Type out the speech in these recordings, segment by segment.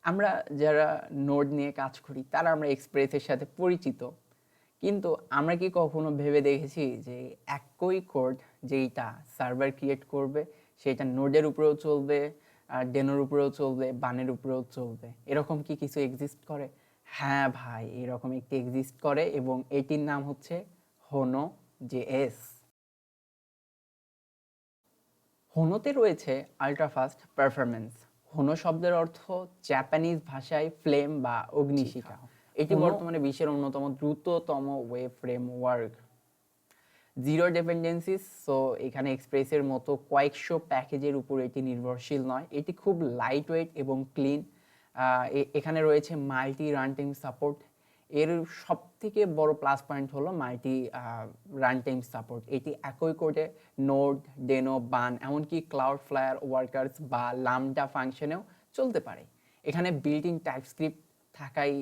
আমরা যারা নোড নিয়ে কাজ করি তারা আমরা এক্সপ্রেসের সাথে পরিচিত, কিন্তু আমরা কি কখনো ভেবে দেখেছি যে একই কোড যেইটা সার্ভার ক্রিয়েট করবে সেটা নোডের উপরেও চলবে, আর ডেনোর উপরেও চলবে, বানের উপরেও চলবে? এরকম কি কিছু এক্সিস্ট করে? হ্যাঁ ভাই, এরকম একটি এক্সিস্ট করে এবং এটির নাম হচ্ছে Hono.js। হোনোতে রয়েছে আল্ট্রাফাস্ট পারফরমেন্স। হোনো শব্দের অর্থ জাপানিজ ভাষায় ফ্লেম বা অগ্নিশিখা। এটি বর্তমানে বিশ্বের অন্যতম দ্রুততম web framework. Zero dependencies, so এখানে এক্সপ্রেসের মতো কয়েকশো প্যাকেজের উপর এটি নির্ভরশীল নয়। এটি খুব লাইট ওয়েট এবং ক্লিন। এখানে রয়েছে মাল্টি রান টাইম সাপোর্ট। এর সব থেকে বড় প্লাস পয়েন্ট হলো মাল্টি রান টাইম সাপোর্ট। এটি একই কোডে নোড, ডেনো, বান, এমনকি ক্লাউড ফ্লায়ার ওয়ার্কার্স বা লামডা ফাংশনেও চলতে পারে। এখানে বিল্ট ইন টাইপস্ক্রিপ্ট থাকাই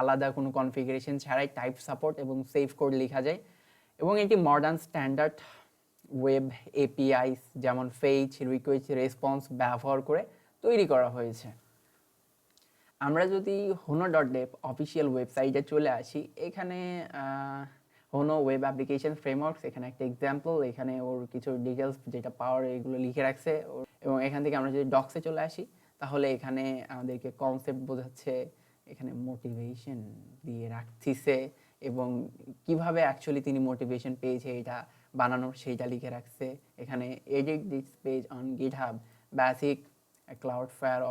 আলাদা কোনো কনফিগারেশন ছাড়াই টাইপ সাপোর্ট এবং সেফ কোড লেখা যায়। এবং এটি মডার্ন স্ট্যান্ডার্ড ওয়েব এপিআইস যেমন ফেচ, রিকোয়েস্ট, রেসপন্স ব্যবহার করে তৈরি করা হয়েছে। আমরা যদি hono.dev অফিসিয়াল ওয়েবসাইটে চলে আসি, এখানে হোনো ওয়েব অ্যাপ্লিকেশন ফ্রেমওয়ার্কস, এখানে একটা এক্সাম্পল, এখানে ওর কিছু ডিটেলস যেটা পাওয়ার এগুলো লিখে রাখছে। এবং এখান থেকে আমরা যদি ডক্সে চলে আসি তাহলে এখানে আমাদেরকে কনসেপ্ট বোঝাচ্ছে, এখানে মোটিভেশন দিয়ে রাখছে এবং কিভাবে অ্যাকচুয়ালি তিনি মোটিভেশন পেয়েছে এটা বানানোর সেইটা লিখে রাখছে। এখানে edit this page on GitHub, basic Cloudflare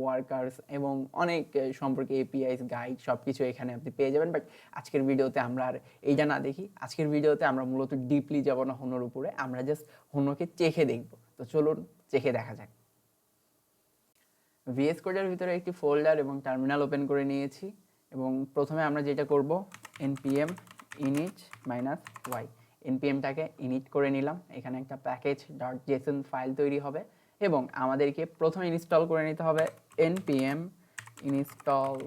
workers এবং অনেক সম্পর্কে এপিআইস গাইড সব কিছু এখানে আপনি পেয়ে যাবেন। বাট আজকের ভিডিওতে আমরা আর এইটা না দেখি। আজকের ভিডিওতে আমরা মূলত ডিপলি যাব না হোনোর উপরে, আমরা জাস্ট হোনোকে চেখে দেখব। তো চলুন চেখে দেখা যাক। ভিএস কোডের ভিতরে একটি ফোল্ডার এবং টার্মিনাল ওপেন করে নিয়েছি এবং প্রথমে আমরা যেটা করব npm init -y, npmটাকে ইনিট করে নিলাম। এখানে একটা প্যাকেজ .json ফাইল তৈরি হবে এবং আমাদেরকে প্রথমে ইনস্টল করে নিতে হবে npm install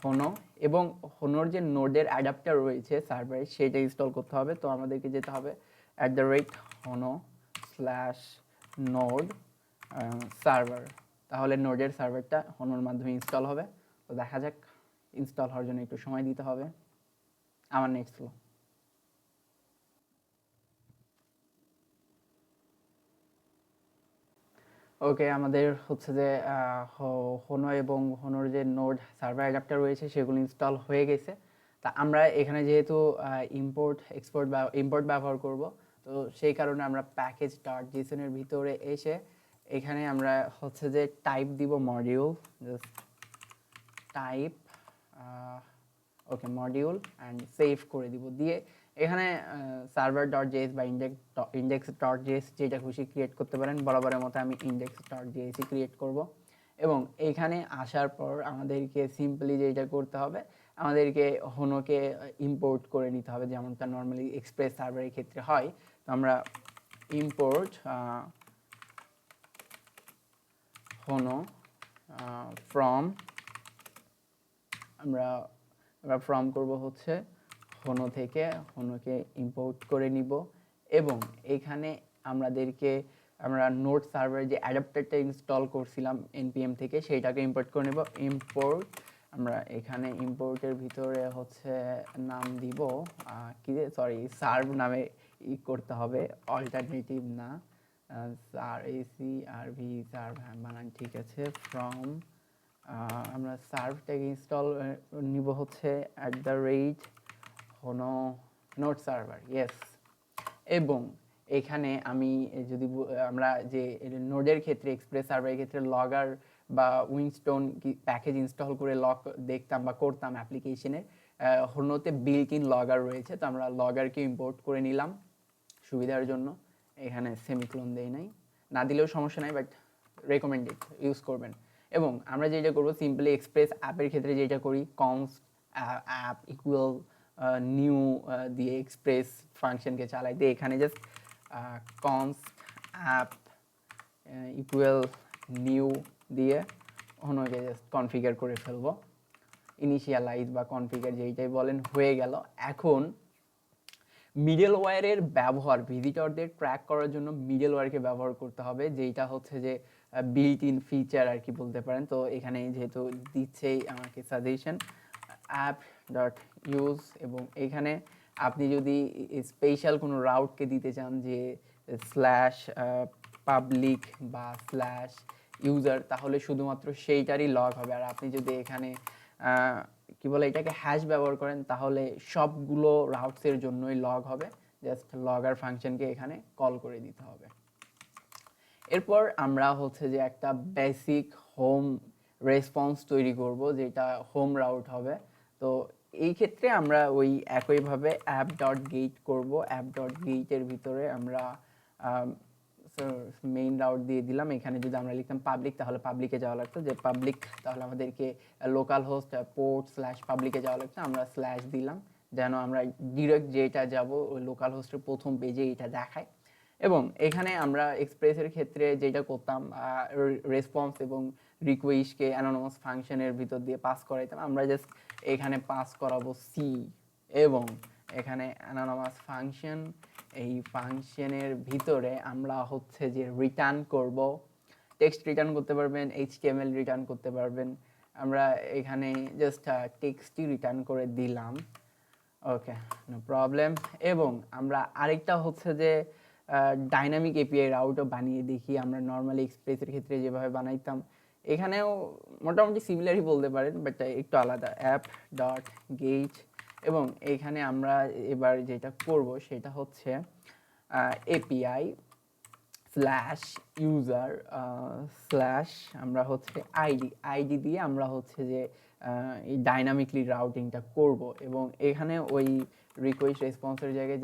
hono এবং হোনোর যে নোডের অ্যাডাপ্টার রয়েছে সার্ভারে সেটা ইনস্টল করতে হবে। তো আমাদেরকে যেতে হবে @hono/node সার্ভার, তাহলে নোডের সার্ভারটা হোনোর মাধ্যমে ইনস্টল হবে। তো দেখা যাক, ইনস্টল হওয়ার জন্য একটু সময় দিতে হবে। আমার নেট স্লো। ওকে, আমাদের হচ্ছে যে হোনো এবং হোনোর যে নোড সার্ভার অ্যাডাপ্টার রয়েছে সেগুলো ইনস্টল হয়ে গেছে। তা আমরা এখানে যেহেতু ইম্পোর্ট ব্যবহার করব, তো সেই কারণে আমরা প্যাকেজ .json এর ভিতরে এসে এখানে আমরা হচ্ছে যে টাইপ দিব module, just type okay module and save করে দিব। দিয়ে এখানে server.js বা index.js যেটা খুশি ক্রিয়েট করতে পারেন। বরাবরের মতো আমি index.js ক্রিয়েট করব এবং এইখানে আসার পর আমাদেরকে সিম্পলি যেটা করতে হবে, আমাদেরকে হোনোকে ইম্পোর্ট করে নিতে হবে, যেমনটা নর্মালি এক্সপ্রেস সার্ভারের ক্ষেত্রে হয়। তো আমরা ইম্পোর্ট হোনো ফ্রম, আমরা ফ্রম করব হচ্ছে হোনো থেকে, হোনোকে ইম্পোর্ট করে নিব এবং এখানে আমরা নোড সার্ভারে যে অ্যাডাপ্টারটা ইনস্টল করছিলাম npm থেকে সেইটাকে ইম্পোর্ট করে নেব। ইম্পোর্ট, আমরা এখানে ইম্পোর্টের ভিতরে হচ্ছে নাম দিব কি, সরি সার্ভ নামে করতে হবে, অল্টারনেটিভ না, সার্ভ বানান ঠিক আছে। ফ্রম আমরা সার্ভটাকে ইনস্টল নিব হচ্ছে @hono নোড সার্ভার, ইয়েস। এবং এখানে আমি যদি আমরা যে নোডের ক্ষেত্রে এক্সপ্রেস সার্ভারের ক্ষেত্রে লগার বা উইনস্টোন প্যাকেজ ইনস্টল করে লগ দেখতাম বা করতাম অ্যাপ্লিকেশনের, হোনোতে বিল্ট ইন লগার রয়েছে। তো আমরা লগারকে ইম্পোর্ট করে নিলাম সুবিধার জন্য। এখানে সেমিক্লোন দেই নাই, না দিলেও সমস্যা নাই, বাট রেকমেন্ডেড ইউজ করবেন। এবং আমরা যেটা করবো সিম্পলি এক্সপ্রেস অ্যাপের ক্ষেত্রে যেটা করি, কনস্ট অ্যাপ ইকুয়াল নিউ দিয়ে এক্সপ্রেস ফাংশনকে চালাই দিয়ে এখানে just const app equal new দিয়ে হোনোকে জাস্ট কনফিগার করে ফেলবো। ইনিশিয়ালাইজ বা কনফিগার যেইটাই বলেন হয়ে গেল। এখন মিডলওয়্যারের ব্যবহার ভিজিটরদের ট্র্যাক করার জন্য মিডলওয়্যারকে ব্যবহার করতে হবে, যেইটা হচ্ছে যে বিল্ট ইন ফিচার আর কি বলতে পারেন। তো এখানে যেহেতু দিচ্ছেই আমাকে সাজেশন অ্যাপ ডট ইউজ, এবং এখানে আপনি যদি স্পেশাল কোনো রাউটকে দিতে চান যে স্ল্যাশ পাবলিক বা স্ল্যাশ ইউজার, তাহলে শুধুমাত্র সেইটারই লগ হবে। আর আপনি যদি এখানে কি বলে এটাকে হ্যাশ ব্যবহার করেন, তাহলে সবগুলো রাউটসের জন্যই লগ হবে। জাস্ট লগার ফাংশনকে এখানে কল করে দিতে হবে। এরপর আমরা হচ্ছে যে একটা বেসিক হোম রেসপন্স তৈরি করব, যেটা হোম রাউট হবে। তো এই ক্ষেত্রে আমরা ওই একইভাবে অ্যাপ ডট গেট করবো। অ্যাপ ডট গেটের ভিতরে আমরা মেইন রাউট দিয়ে দিলাম। এখানে যদি আমরা লিখতাম পাবলিক, তাহলে পাবলিকে যাওয়া লাগতো, যে পাবলিক তাহলে আমাদেরকে লোকাল হোস্ট পোর্ট স্ল্যাশ পাবলিকে যাওয়া লাগতো, আমরা স্ল্যাশ দিলাম যেন আমরা ডিরেক্ট যেটা যাব ওই লোকাল হোস্টের প্রথম পেজে এটা দেখায়। এবং এখানে আমরা এক্সপ্রেসের ক্ষেত্রে যেটা করতাম, রেসপন্স এবং রিকোয়েস্টকে অ্যানোনিমাস ফাংশনের ভিতর দিয়ে পাস করাইতাম, আমরা জাস্ট এখানে পাস করাবো সি, এবং এখানে অ্যানোনিমাস ফাংশন, এই ফাংশনের ভিতরে আমরা হচ্ছে যে রিটার্ন করব। টেক্সট রিটার্ন করতে পারবেন, এইচটিএমএল রিটার্ন করতে পারবেন। আমরা এখানে জাস্ট টেক্সটই রিটার্ন করে দিলাম। ওকে, নো প্রবলেম। এবং আমরা আরেকটা হচ্ছে যে ডাইনামিক এপিআই রাউটও বানিয়ে দেখি। আমরা নর্মালি এক্সপ্রেসের ক্ষেত্রে যেভাবে বানাইতাম, এখানেও মোটামুটি সিমিলারই বলতে পারেন, বাট একটু আলাদা। অ্যাপ ডট গেট, এবং এইখানে আমরা এবার যেটা করব সেটা হচ্ছে এপিআই স্ল্যাশ ইউজার স্ল্যাশ আমরা হচ্ছে আইডি দিয়ে আমরা হচ্ছে যে এই ডাইনামিকলি রাউটিংটা করব। এবং এখানে ওই রিকোয়েস্ট রেসপন্সের জায়গায়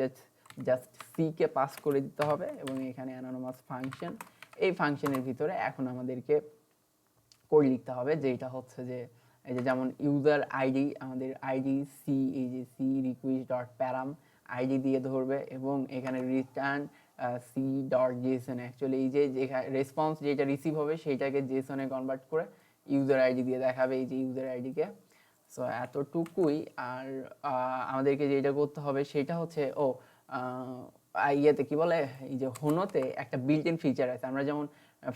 জাস্ট সিকে পাস করে দিতে হবে, এবং এখানে অ্যানোনিমাস ফাংশন, এই ফাংশনের ভিতরে এখন আমাদেরকে কোড লিখতে হবে, যেটা হচ্ছে যে এই যে যেমন ইউজার আইডি, আমাদের আইডি সি, এই যে C request dot param ID দিয়ে ধরবে, এবং এখানে return C dot JSON, actually এই যে রেসপন্স যেটা রিসিভ হবে সেইটাকে জেসনে কনভার্ট করে ইউজার আইডি দিয়ে দেখাবে, এই যে ইউজার আইডিকে। সো এতটুকুই। আর আমাদেরকে যেটা করতে হবে সেটা হচ্ছে ইয়েতে কি বলে, এই যে হোনোতে একটা বিল্ট ইন ফিচার আছে। আমরা যেমন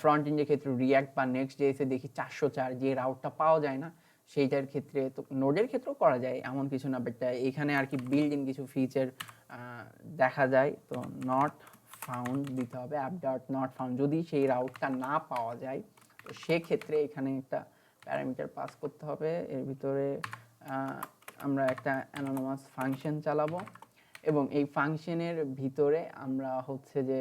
ফ্রন্ট এন্ডের ক্ষেত্রে রিয়াক্ট বা নেক্সট.js দেখি 404 যে রাউটটা পাওয়া যায় না, সেইটার ক্ষেত্রে তো নোডের ক্ষেত্রেও করা যায়, এমন কিছু না, বাট এখানে আর কি বিল্ট ইন কিছু ফিচার দেখা যায়। তো নট ফাউন্ড দিতে হবে, অ্যাপ ডট নট ফাউন্ড, যদি সেই রাউটটা না পাওয়া যায় তো সেক্ষেত্রে এখানে একটা প্যারামিটার পাস করতে হবে। এর ভিতরে আমরা একটা অ্যানোনিমাস ফাংশন চালাবো, এবং এই ফাংশনের ভিতরে আমরা হচ্ছে যে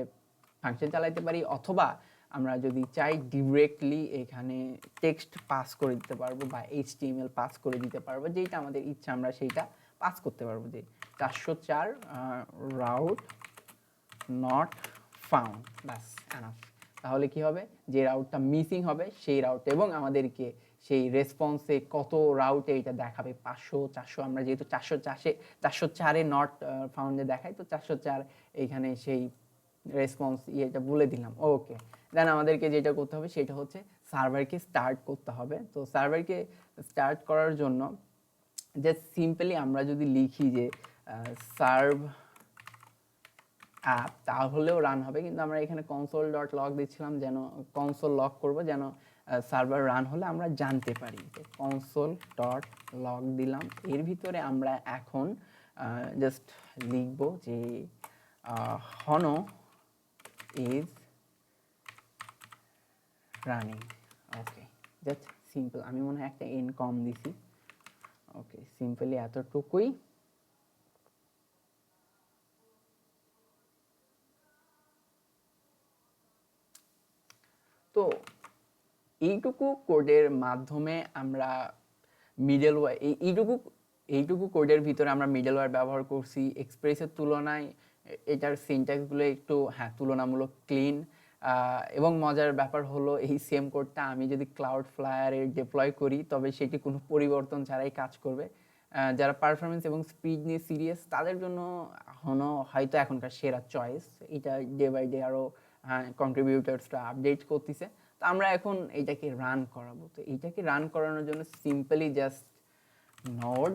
ফাংশন চালাইতে পারি, অথবা আমরা যদি চাই ডিরেক্টলি এখানে টেক্সট পাস করে দিতে পারবো বা এইচটিএমএল পাস করে দিতে পারবো, যেটা আমাদের ইচ্ছা আমরা সেইটা পাস করতে পারবো। যে 404 রাউট নট ফাউন্ড, ব্যাস এনাফ। তাহলে কি হবে, যে রাউটটা মিসিং হবে সেই রাউট, এবং আমাদেরকে সেই রেসপন্সে কত রাউটে এটা দেখাবে, 500 400, আমরা যেহেতু 404-এ নট ফাউন্ডে দেখাই, তো 404 এইখানে সেই রেসপন্স এটা বলে দিলাম। ওকে, দেন আমাদেরকে যেটা করতে হবে সেটা হচ্ছে সার্ভারকে স্টার্ট করতে হবে। তো সার্ভারকে স্টার্ট করার জন্য জাস্ট সিম্পলি আমরা যদি লিখি যে সার্ভ অ্যাপ, তাহলেও রান হবে, কিন্তু আমরা এখানে কনসোল ডট লগ দিচ্ছিলাম, যেন কনসোল লগ করব, যেন সার্ভার রান হলে আমরা জানতে পারি। তো কনসোল ডট লগ দিলাম। এর ভিতরে আমরা এখন জাস্ট লিখব যে হনো is running. Okay, just simple, আমি মনে হয় একটা এন কম দিছি। ওকে, সিম্পলি এতটুকুই। তো এইটুকু কোডের মাধ্যমে আমরা মিডলওয়্যার, এইটুকু কোডের ভিতরে আমরা মিডলওয়্যার ব্যবহার করছি। এক্সপ্রেসের তুলনায় এটার সিনট্যাক্সগুলো একটু তুলনামূলক ক্লিন, এবং মজার ব্যাপার হলো এই সেম কোডটা আমি যদি ক্লাউডফ্লায়ারে ডিপ্লয় করি তবে সেটি কোনো পরিবর্তন ছাড়াই কাজ করবে। যারা পারফরমেন্স এবং স্পিড নিয়ে সিরিয়াস তাদের জন্য হনো হয়তো এখনকার সেরা চয়েস। এটা ডে বাই ডে আরও কন্ট্রিবিউটার্সরা আপডেট করতেছে। তো আমরা এখন এইটাকে রান করাবো। তো এইটাকে রান করানোর জন্য simply just node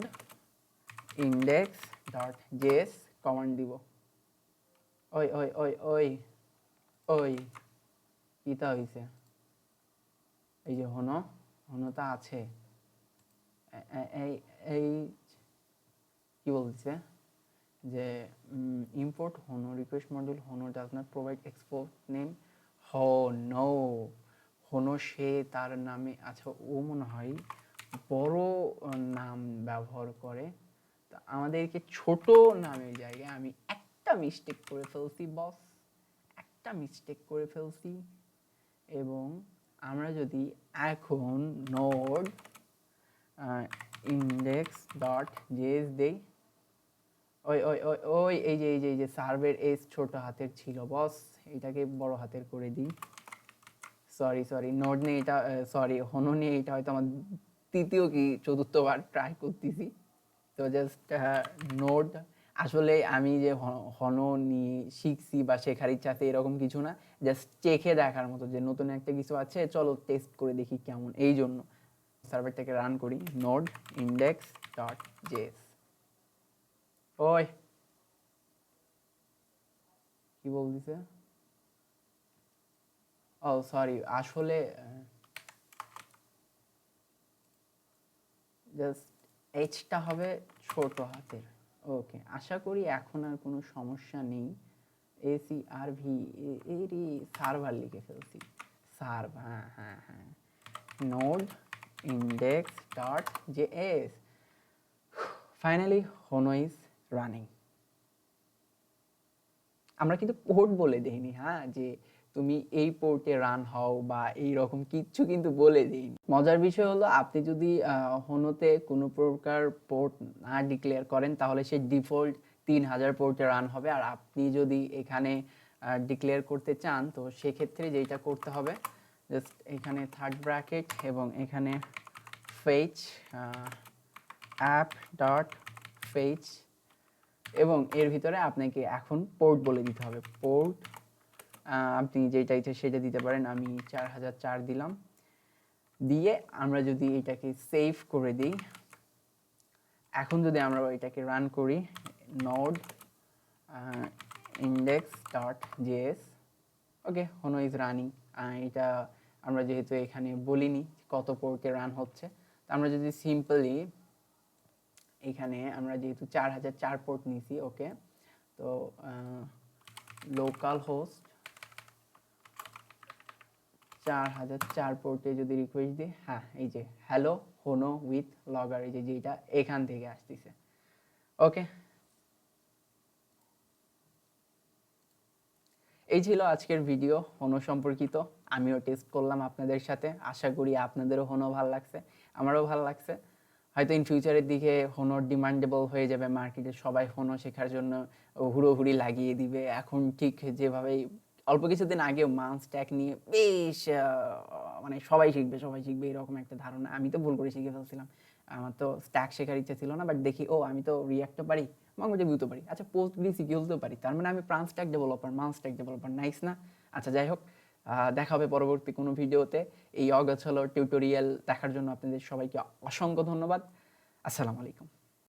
index dot JS command দিব। ওই ওই ওই ওই ওই কিতা হয়েছে, এই যে হনোটা আছে, এই এই কি বলছে যে import Hono request module Hono does not provide export name Hono সে তার নামে, আচ্ছা ও মনে হয় বড় নাম ব্যবহার করে, তা আমাদেরকে ছোট নামের জায়গায় আমি একটা মিস্টেক করে ফেলছি বস, একটা মিস্টেক করে ফেলছি। এবং আমরা যদি এখন নোড index.js দেই, ওই এই যে সার্ভের এস ছোট হাতের ছিল বস, এটাকে বড় হাতের করে দিই। সরি নোড নিয়ে এটা, সরি হোনো নিয়ে এটা হয়তো আমার তৃতীয় কি চতুর্থবার ট্রাই করতেছি। তো জাস্ট নোড, আসলে আমি যে হনো নিয়ে শিখছি বা শেখার ইচ্ছা আছে এরকম কিছু না, জাস্ট চেখে দেখার মতো যে নতুন একটা কিছু আছে, চলো টেস্ট করে দেখি কেমন। এই জন্য সার্ভারটাকে রান করি, নোড index.js। ওই কি বলতেছে, ও সরি, আসলে জাস্ট এইচটা হবে ছোট হাতের। ওকে, আশা করি এখন আর কোনো সমস্যা নেই। ACRV এরই সার্ভার লিখে ফেলছি, সার্ভ, হ্যাঁ node index.js। Finally Hono is running. আমরা কিন্তু পোর্ট বলে দেইনি, হ্যাঁ, যে তুমি এই পোর্টে রান হও বা এই রকম কিচ্ছু কিন্তু বলে দেইনি। মজার বিষয় হলো, আপনি যদি হোনোতে কোনো প্রকার পোর্ট না ডিক্লেয়ার করেন তাহলে সে ডিফল্ট 3000 পোর্টে রান হবে। আর আপনি যদি এখানে ডিক্লেয়ার করতে চান তো সেক্ষেত্রে যেটা করতে হবে, জাস্ট এখানে থার্ড ব্র্যাকেট এবং এখানে ফেচ অ্যাপ ডট ফেচ, এবং এর ভিতরে আপনাকে এখন পোর্ট বলে দিতে হবে। পোর্ট আপনি যেটা ইচ্ছে সেটা দিতে পারেন, আমি 4004 দিলাম। দিয়ে আমরা যদি এটাকে সেভ করে দিই, এখন যদি আমরা এটাকে রান করি, node index.js, okay, Hono is running. এটা আমরা যেহেতু এখানে বলিনি কত পোর্টে রান হচ্ছে, তো আমরা যদি সিম্পলি এখানে আমরা যেহেতু 4004 পোর্ট নিছি, ওকে, তো লোকাল হোস্ট 4004 পোর্টে যদি রিকোয়েস্ট দিই, হ্যাঁ এই যে হ্যালো হোনো উইথ লগার, এই যে যেটা এখান থেকে আসতেছে। ওকে, এই ছিল আজকের ভিডিও হোনো সম্পর্কিত। আমিও টেস্ট করলাম আপনাদের সাথে, আশা করি আপনাদেরও হোনো ভালো লাগছে, আমারও ভালো লাগছে। হয়তো ইন ফিউচারের দিকে হোনোর ডিমান্ডেবল হয়ে যাবে, মার্কেটে সবাই হোনো শেখার জন্য হুড়োহুড়ি লাগিয়ে দিবে। এখন ঠিক যেভাবে অল্প কিছুদিন আগেও মান স্ট্যাক নিয়ে বেশ মানে সবাই শিখবে এরকম একটা ধারণা, আমি তো ভুল করে শিখে ফেলছিলাম। আমার তো স্ট্যাক শেখার ইচ্ছা ছিল না, বাট দেখি ও আমি তো রিয়াক্টও পারি, মঙ্গোডিবিও পারি, আচ্ছা পোস্ট গ্রি সিকিউলতেও পারি, তার মানে আমি প্রাণ স্ট্যাক ডেভেলপার, মান স্ট্যাক ডেভেলপার, নাইস না? আচ্ছা যাই হোক, দেখা হবে পরবর্তী কোনো ভিডিওতে। এই অগোছালো টিউটোরিয়াল দেখার জন্য আপনাদের সবাইকে অসংখ্য ধন্যবাদ। আসসালামু আলাইকুম।